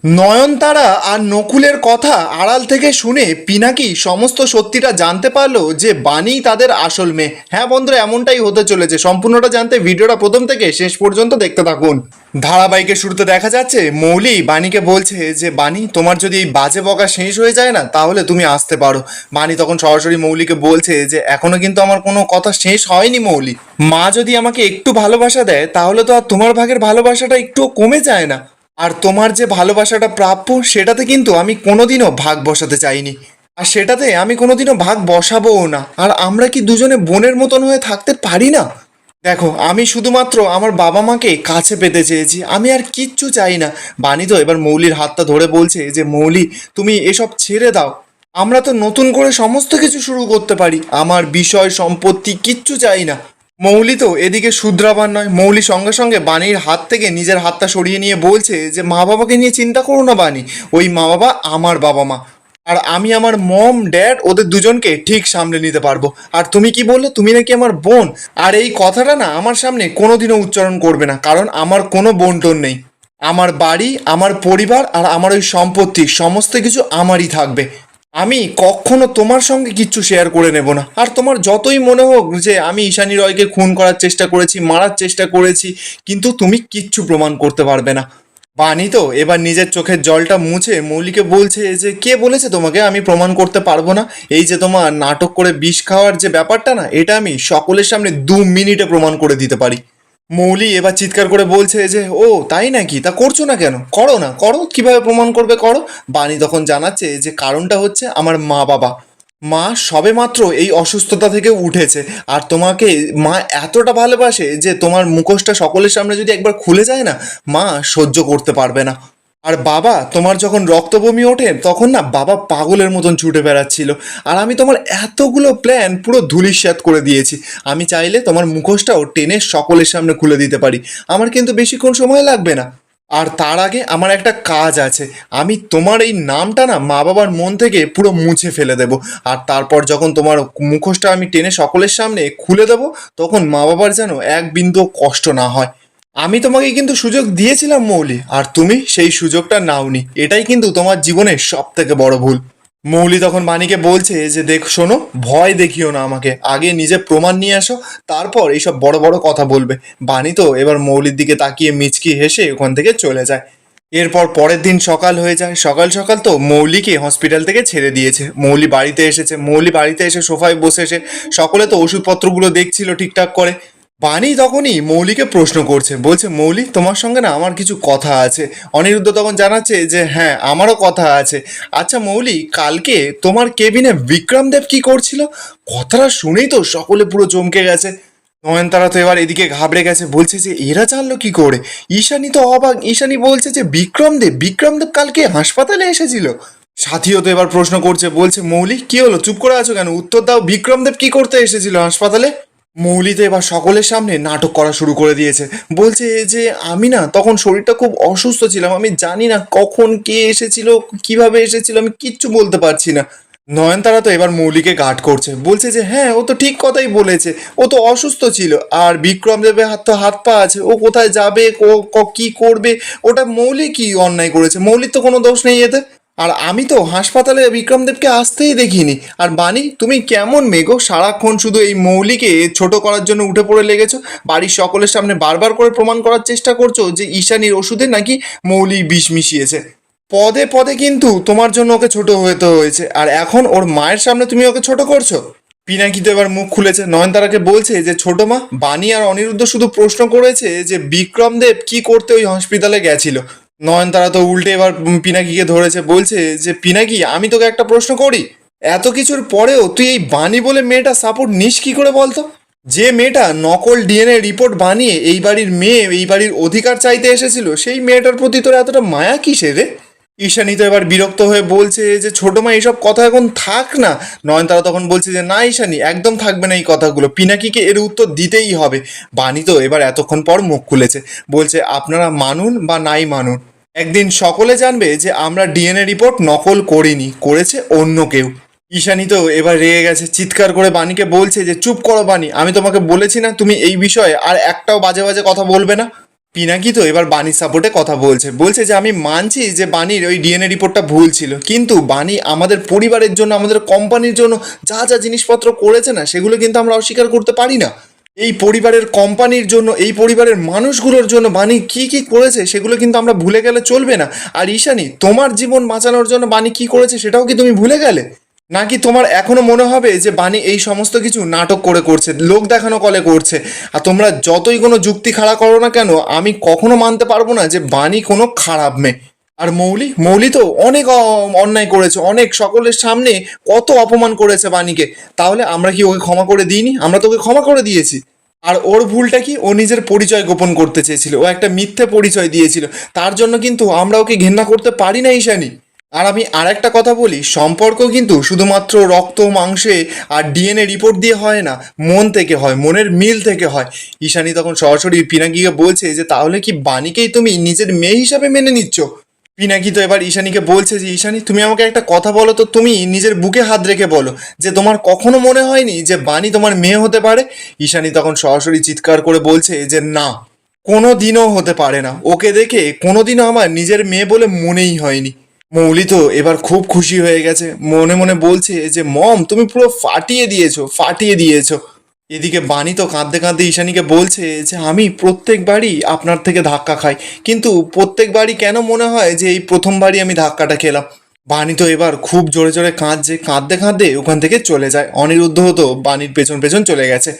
নয়নতারা আর নকুলের কথা আড়াল থেকে শুনে পিনাকি সমস্ত সত্যিটা জানতে পারলো যে বানি তাদের আসল মেয়ে। হ্যাঁ বন্ধুরা, এমনটাই হতে চলেছে। সম্পূর্ণটা জানতে ভিডিওটা প্রথম থেকে শেষ পর্যন্ত দেখতে থাকুন। ধারাবাহিকের শুরুতে দেখা যাচ্ছে মৌলি বানিকে বলছে যে বানি, তোমার যদি এই বাজে বকা শেষ হয়ে যায় না তাহলে তুমি আসতে পারো। বানি তখন সরাসরি মৌলিকে বলছে যে এখনো কিন্তু আমার কোনো কথা শেষ হয়নি মৌলি। মা যদি আমাকে একটু ভালোবাসা দেয় তাহলে তো আর তোমার ভাগের ভালোবাসাটা একটুও কমে যায় না। আর তোমার যে ভালোবাসাটা প্রাপ্য সেটাতে কিন্তু আমি কোনোদিনও ভাগ বসাতে চাইনি, আর সেটাতে আমি কোনোদিনও ভাগ বসাবোও না। আর আমরা কি দুজনে বোনের মতন হয়ে থাকতে পারি না? দেখো, আমি শুধুমাত্র আমার বাবা মাকে কাছে পেতে চেয়েছি, আমি আর কিচ্ছু চাই না। বানি তো এবার মৌলির হাতটা ধরে বলছে যে মৌলি, তুমি এসব ছেড়ে দাও, আমরা তো নতুন করে সমস্ত কিছু শুরু করতে পারি। আমার বিষয় সম্পত্তি কিচ্ছু চাই না। মৌলি তো এদিকে শুধরাবার নয়, মৌলি সঙ্গে সঙ্গে বানির হাত থেকে নিজের হাতটা সরিয়ে নিয়ে বলছে যে মা বাবাকে নিয়ে চিন্তা করো না বানি, ওই মা বাবা আমার বাবা মা, আর আমি আমার মম ড্যাড ওদের দুজনকে ঠিক সামলে নিতে পারবো। আর তুমি কি বললে, তুমি নাকি আমার বোন? আর এই কথাটা না আমার সামনে কোনোদিনও উচ্চারণ করবে না, কারণ আমার কোনো বোন টোন নেই। আমার বাড়ি, আমার পরিবার আর আমার ওই সম্পত্তি সমস্ত কিছু আমারই থাকবে। আমি কখনো তোমার সঙ্গে কিচ্ছু শেয়ার করে নেব না। আর তোমার যতই মনে হোক যে আমি ঈশানী রয়কে খুন করার চেষ্টা করেছি, মারার চেষ্টা করেছি, কিন্তু তুমি কিচ্ছু প্রমাণ করতে পারবে না। বানি তো এবার নিজের চোখের জলটা মুছে মৌলিকে বলছে যে কে বলেছে তোমাকে আমি প্রমাণ করতে পারবো না? এই যে তোমার নাটক করে বিষ খাওয়ার যে ব্যাপারটা না, এটা আমি সকলের সামনে 2 মিনিটে প্রমাণ করে দিতে পারি। মৌলি এবার চিৎকার করে বলছে যে ও তাই নাকি, তা করছো না কেন? করো না, করো, কিভাবে প্রমাণ করবে করো। বানি তখন জানাচ্ছে যে কারণটা হচ্ছে আমার মা বাবা। মা সবেমাত্র এই অসুস্থতা থেকে উঠেছে, আর তোমাকে মা এতটা ভালোবাসে যে তোমার মুখোশটা সকলের সামনে যদি একবার খুলে যায় না, মা সহ্য করতে পারবে না। আর বাবা, তোমার যখন রক্ত বমি ওঠে তখন না বাবা পাগলের মতন ছুটে বেড়াচ্ছিল, আর আমি তোমার এতগুলো প্ল্যান পুরো ধূলিসাৎ করে দিয়েছি। আমি চাইলে তোমার মুখোশটাও টেনে সকলের সামনে খুলে দিতে পারি, আমার কিন্তু বেশিক্ষণ সময় লাগবে না। আর তার আগে আমার একটা কাজ আছে, আমি তোমার এই নামটা না মা বাবার মন থেকে পুরো মুছে ফেলে দেব। আর তারপর যখন তোমার মুখোশটা আমি টেনে সকলের সামনে খুলে দেব, তখন মা বাবার যেন এক বিন্দু কষ্ট না হয়। আমি তোমাকে কিন্তু সুযোগ দিয়েছিলাম মৌলি, আর তুমি সেই সুযোগটা নাওনি, এটাই কিন্তু তোমার জীবনের সব থেকে বড় ভুল। মৌলি তখন বাণীকে বলছে যে দেখ শোনো, ভয় দেখিও না আমাকে, আগে নিজে প্রমাণ নিয়ে আসো, তারপর এইসব বড় বড় কথা বলবে। বাণী তো এবার মৌলির দিকে তাকিয়ে মিচকি হেসে ওখান থেকে চলে যায়। এরপর পরের দিন সকাল হয়ে যায়। সকাল সকাল তো মৌলিকে হসপিটাল থেকে ছেড়ে দিয়েছে। মৌলি বাড়িতে এসেছে, মৌলি বাড়িতে এসে সোফায় বসেছে, সকলে তো ওষুধপত্রগুলো দেখছিল ঠিকঠাক করে। বাণী তখনই মৌলিকে প্রশ্ন করছে, বলছে মৌলি, তোমার সঙ্গে না আমার কিছু কথা আছে। অনিরুদ্ধ তখন জানাচ্ছে যে হ্যাঁ, আমারও কথা আছে। আচ্ছা মৌলি, কালকে তোমার কেবিনে বিক্রম দেব কি করছিল? কথাটা শুনেই তো সকলে পুরো চমকে গেছে। নয়নতারা তো এবার এদিকে ঘাবড়ে গেছে, বলছে যে এরা জানলো কি করে? ঈশানী তো অবাক, ঈশানী বলছে যে বিক্রম দেব কালকে হাসপাতালে এসেছিল। সাথীও তো এবার প্রশ্ন করছে, বলছে মৌলি কি হলো, চুপ করে আছো কেন, উত্তর দাও, বিক্রম দেব কি করতে এসেছিল হাসপাতালে? মৌলি তো এবার সকলের সামনে নাটক করা শুরু করে দিয়েছে, বলছে যে আমি না তখন শরীরটা খুব অসুস্থ ছিলাম, আমি জানি না কখন কে এসেছিল, কিভাবে এসেছিল, আমি কিচ্ছু বলতে পারছি না। নয়নতারা তো এবার মৌলিকে গার্ড করছে, বলছে যে হ্যাঁ, ও তো ঠিক কথাই বলেছে, ও তো অসুস্থ ছিল, আর বিক্রম দেবের হাত পা আছে, ও কোথায় যাবে, কি করবে, ওটা মৌলি কি অন্যায় করেছে? মৌলির তো কোনো দোষ নেই এতে। আর আমি তো হাসপাতালে বিক্রমদেবকে আসতেই দেখিনি। আর বানি, তুমি কেমন মেঘো, সারাক্ষণ শুধু এই মৌলিকে ছোট করার জন্য উঠে পড়ে লেগেছো, বাড়ির সকলের সামনে বারবার করে প্রমাণ করার চেষ্টা করছো যে ঈশানীর ওষুধে নাকি মৌলি বিষ মিশিয়েছে। পদে পদে কিন্তু তোমার জন্য ওকে ছোট হতে হয়েছে, আর এখন ওর মায়ের সামনে তুমি ওকে ছোট করছো। পিনাকি তো এবার মুখ খুলেছে, নয়নতারাকে বলছে যে ছোট মা, বানি আর অনিরুদ্ধ শুধু প্রশ্ন করেছে যে বিক্রম দেব কি করতে ওই হসপিটালে গেছিল। নয়নতারা তো উল্টে এবার পিনাকিকে ধরেছে, বলছে যে পিনাকি, আমি তোকে একটা প্রশ্ন করি, এত কিছুর পরেও তুই এই বানি বলে মেয়েটা সাপোর্ট নিস কি করে বলতো? যে মেয়েটা নকল ডিএনএ রিপোর্ট বানিয়ে এই বাড়ির মেয়ে, এই বাড়ির অধিকার চাইতে এসেছিল, সেই মেয়েটার প্রতি তোর এতটা মায়া কিসের রে? ঈশানী তো এবার বিরক্ত হয়ে বলছে যে ছোট মা, এইসব কথা এখন থাক না। নয়নতারা তখন বলছে যে না ঈশানী, একদম থাকবে না এই কথাগুলো, পিনাকিকে এর উত্তর দিতেই হবে। বাণী তো এবার এতক্ষণ পর মুখ খুলেছে, বলছে আপনারা মানুন বা নাই মানুন, একদিন সকলে জানবে যে আমরা ডিএনএ রিপোর্ট নকল করিনি, করেছে অন্য কেউ। ঈশানী তো এবার রেগে গেছে, চিৎকার করে বাণীকে বলছে যে চুপ করো বাণী, আমি তোমাকে বলেছি না তুমি এই বিষয়ে আর একটাও বাজে বাজে কথা বলবে না। পিনাকি তো এবার বাণীর সাপোর্টে কথা বলছে যে আমি মানছি যে বাণীর ওই ডিএনএ রিপোর্টটা ভুল ছিল, কিন্তু বাণী আমাদের পরিবারের জন্য, আমাদের কোম্পানির জন্য যা যা জিনিসপত্র করেছে না, সেগুলো কিন্তু আমরা অস্বীকার করতে পারি না। এই পরিবারের, কোম্পানির জন্য, এই পরিবারের মানুষগুলোর জন্য বাণী কি কি করেছে সেগুলো কিন্তু আমরা ভুলে গেলে চলবে না। আর ঈশানী, তোমার জীবন বাঁচানোর জন্য বাণী কি করেছে সেটাও কি তুমি ভুলে গেলে? নাকি তোমার এখনো মনে হবে যে বাণী এই সমস্ত কিছু নাটক করছে, লোক দেখানো কলে করছে? আর তোমরা যতই কোনো যুক্তি খাড়া করো না কেন, আমি কখনো মানতে পারবো না যে বাণী কোনো খারাপ মেয়ে। আর মৌলি, মৌলি তো অনেক অন্যায় করেছে, অনেক সকলের সামনে কত অপমান করেছে বাণীকে। তাহলে আমরা কি ওকে ক্ষমা করে দিইনি? আমরা তো ওকে ক্ষমা করে দিয়েছি। আর ওর ভুলটা কি? ও নিজের পরিচয় গোপন করতে চেয়েছিল, ও একটা মিথ্যে পরিচয় দিয়েছিল, তার জন্য কিন্তু আমরা ওকে ঘেন্না করতে পারি না ঈশানী। আর আমি আর একটা কথা বলি, সম্পর্ক কিন্তু শুধুমাত্র রক্ত মাংসে আর ডিএনএ রিপোর্ট দিয়ে হয় না, মন থেকে হয়, মনের মিল থেকে হয়। ঈশানী তখন সরাসরি পিনাকিকে বলছে যে তাহলে কি বাণীকেই তুমি নিজের মেয়ে হিসাবে মেনে নিচ্ছ? পিনাকি তো এবার ঈশানীকে বলছে যে ঈশানী, তুমি আমাকে একটা কথা বলো তো, তুমি নিজের বুকে হাত রেখে বলো যে তোমার কখনো মনে হয়নি যে বাণী তোমার মেয়ে হতে পারে? ঈশানী তখন সরাসরি চিৎকার করে বলছে যে না, কোনো দিনও হতে পারে না, ওকে দেখে কোনোদিনও আমার নিজের মেয়ে বলে মনেই হয়নি। মৌলি তো এবার খুব খুশি হয়ে গেছে, মনে মনে বলছে যে মম, তুমি পুরো ফাটিয়ে দিয়েছো, ফাটিয়ে দিয়েছো। এদিকে বাণী তো কাঁদতে কাঁদতে ঈশানীকে বলছে যে আমি প্রত্যেকবারই আপনার থেকে ধাক্কা খাই, কিন্তু প্রত্যেকবারই কেন মনে হয় যে এই প্রথমবারই আমি ধাক্কাটা খেলাম? বাণী তো এবার খুব জোরে জোরে কাঁদছে, কাঁদতে কাঁদতে ওখান থেকে চলে যায়। অনিরুদ্ধ তো বাণীর পেছন পেছন চলে গেছে।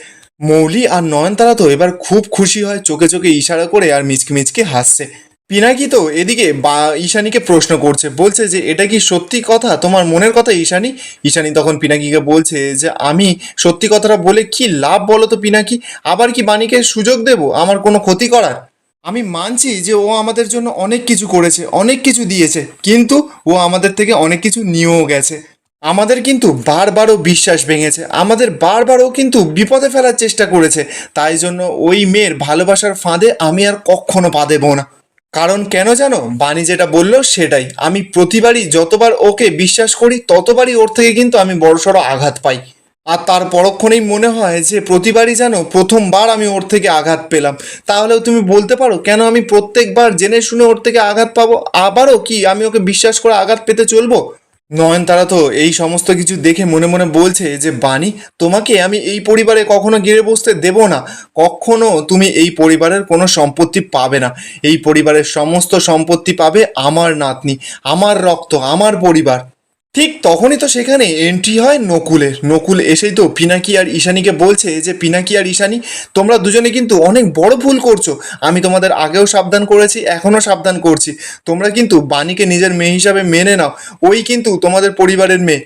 মৌলি আর নয়নতারা তো এবার খুব খুশি হয়, চোখে চোখে ইশারা করে আর মিচকি মিচকি হাসছে। পিনাকি তো এদিকে ঈশানীকে প্রশ্ন করছে, বলছে যে এটা কি সত্যি কথা, তোমার মনের কথা ঈশানী? ঈশানী তখন পিনাকিকে বলছে যে আমি সত্যি কথাটা বলে কি লাভ বলো তো পিনাকি? আবার কি বাণীকে সুযোগ দেব আমার কোনো ক্ষতি করার? আমি মানছি যে ও আমাদের জন্য অনেক কিছু করেছে, অনেক কিছু দিয়েছে, কিন্তু ও আমাদের থেকে অনেক কিছু নিয়েও গেছে। আমাদের কিন্তু বারবারও বিশ্বাস ভেঙেছে, আমাদের বারবারও কিন্তু বিপদে ফেলার চেষ্টা করেছে। তাই জন্য ওই মেয়ের ভালোবাসার ফাঁদে আমি আর কখনো পা দেবো না। কারণ কেন জানো, বাণী যেটা বললো সেটাই, আমি প্রতিবারই যতবার ওকে বিশ্বাস করি ততবারই ওর থেকে কিন্তু আমি বড়সড় আঘাত পাই। আর তার পরক্ষণেই মনে হয় যে প্রতিবারই যেন প্রথমবার আমি ওর থেকে আঘাত পেলাম। তাহলেও তুমি বলতে পারো কেন আমি প্রত্যেকবার জেনে শুনে ওর থেকে আঘাত পাবো? আবারও কি আমি ওকে বিশ্বাস করে আঘাত পেতে চলবো? নয়নতারা তো এই সমস্ত কিছু দেখে মনে মনে বলছে যে বাণী, তোমাকে আমি এই পরিবারে কখনো গিরে বসতে দেব না। কখনো তুমি এই পরিবারের কোনো সম্পত্তি পাবে না। এই পরিবারের সমস্ত সম্পত্তি পাবে আমার নাতনি, আমার রক্ত, আমার পরিবার। ঠিক তখনই তো সেখানে এন্ট্রি হয় নকুলের। নকুল এসেই তো পিনাকি আর ঈশানীকে বলছে যে পিনাকি আর ঈশানী, তোমরা দুজনে কিন্তু অনেক বড় ভুল করছো। আমি তোমাদের আগেও সাবধান করেছি, এখনও সাবধান করছি। তোমরা কিন্তু বাণীকে নিজের মেয়ে হিসাবে মেনে নাও, ওই কিন্তু তোমাদের পরিবারের মেয়ে।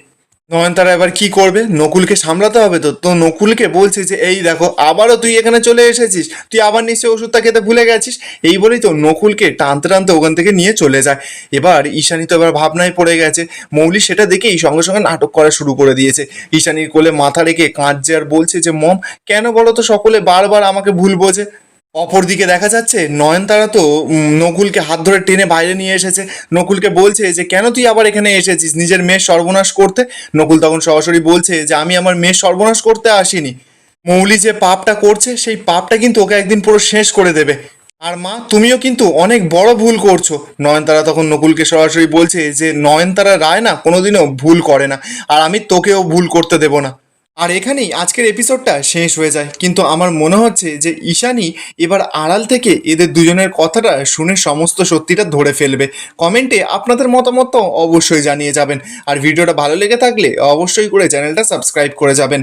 নয়নতারা এবার কি করবে? নকুলকে সামলাতে হবে তো। তো নকুলকে বলছে যে এই দেখো, আবারও তুই এখানে চলে এসেছিস, তুই আবার নিশ্চয়ই ওষুধটা খেতে ভুলে গেছিস। এই বলেই তো নকুলকে টানতে টানতে ওখান থেকে নিয়ে চলে যায়। এবার ঈশানী তো এবার ভাবনায় পড়ে গেছে। মৌলি সেটা দেখেই সঙ্গে সঙ্গে নাটক করা শুরু করে দিয়েছে। ঈশানীর কোলে মাথা রেখে কাঁদছে আর বলছে যে মম, কেন বলো তো সকলে বারবার আমাকে ভুল বোঝে? অপরদিকে দেখা যাচ্ছে নয়নতারা তো নকুলকে হাত ধরে টেনে বাইরে নিয়ে এসেছে। নকুলকে বলছে যে কেন তুই আবার এখানে এসেছিস নিজের মেয়ের সর্বনাশ করতে? নকুল তখন সরাসরি বলছে যে আমি আমার মেয়ের সর্বনাশ করতে আসিনি। মৌলি যে পাপটা করছে সেই পাপটা কিন্তু ওকে একদিন পুরো শেষ করে দেবে। আর মা, তুমিও কিন্তু অনেক বড় ভুল করছো। নয়নতারা তখন নকুলকে সরাসরি বলছে যে নয়নতারা রায় না কোনোদিনও ভুল করে না, আর আমি তোকেও ভুল করতে দেবো না। আর এখানেই আজকের এপিসোডটা শেষ হয়ে যায়, কিন্তু আমার মনে হচ্ছে যে ঈশানী এবার আড়াল থেকে এদের দুজনের কথাটা শুনে সমস্ত সত্যিটা ধরে ফেলবে। কমেন্টে আপনাদের মতামত অবশ্যই জানিয়ে যাবেন, আর ভিডিওটা ভালো লেগে থাকলে অবশ্যই করে চ্যানেলটা সাবস্ক্রাইব করে যাবেন।